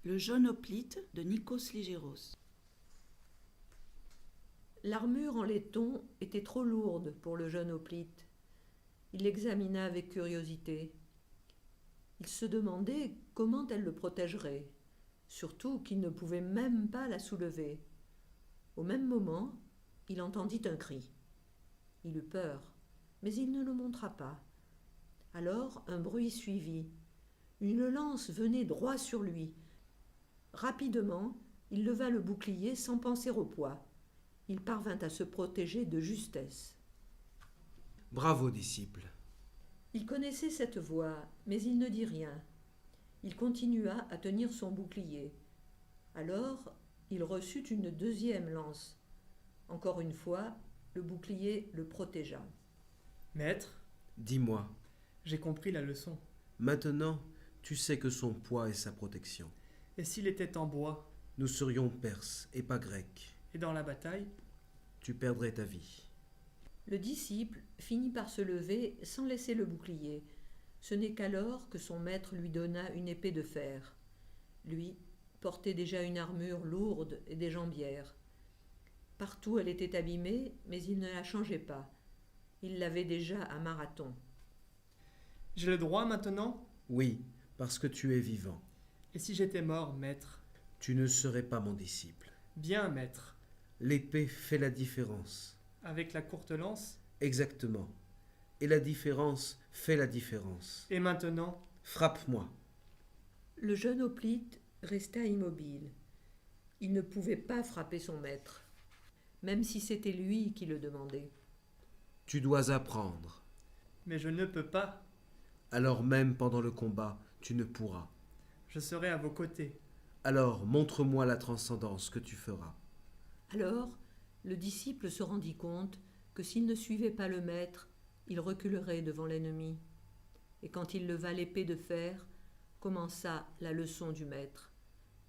Le jeune hoplite de Nikos Ligéros. L'armure en laiton était trop lourde pour le jeune hoplite. Il l'examina avec curiosité. Il se demandait comment elle le protégerait, surtout qu'il ne pouvait même pas la soulever. Au même moment, il entendit un cri. Il eut peur, mais il ne le montra pas. Alors un bruit suivit. Une lance venait droit sur lui. Rapidement, il leva le bouclier sans penser au poids. Il parvint à se protéger de justesse. Bravo, disciple. Il connaissait cette voix, mais il ne dit rien. Il continua à tenir son bouclier. Alors, il reçut une deuxième lance. Encore une fois, le bouclier le protégea. Maître, Dis-moi, j'ai compris la leçon. maintenant, tu sais que son poids est sa protection. Et s'il était en bois, Nous serions perses et pas grecs. et dans la bataille, Tu perdrais ta vie. Le disciple finit par se lever sans laisser le bouclier. Ce n'est qu'alors que son maître lui donna une épée de fer. Lui portait déjà une armure lourde et des jambières. Partout elle était abîmée, mais il ne la changeait pas. Il l'avait déjà à Marathon. j'ai le droit maintenant? Oui, parce que tu es vivant. Et si j'étais mort, maître? Tu ne serais pas mon disciple. Bien, maître. L'épée fait la différence. Avec la courte lance? Exactement. Et la différence fait la différence. Et maintenant? Frappe-moi. Le jeune hoplite resta immobile. Il ne pouvait pas frapper son maître, même si c'était lui qui le demandait. Tu dois apprendre. Mais je ne peux pas. Alors même pendant le combat, tu ne pourras. Je serai à vos côtés. Alors montre-moi la transcendance que tu feras. Alors, le disciple se rendit compte que s'il ne suivait pas le maître, il reculerait devant l'ennemi. Et quand il leva l'épée de fer, commença la leçon du maître.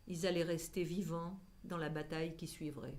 Ils allaient rester vivants dans la bataille qui suivrait.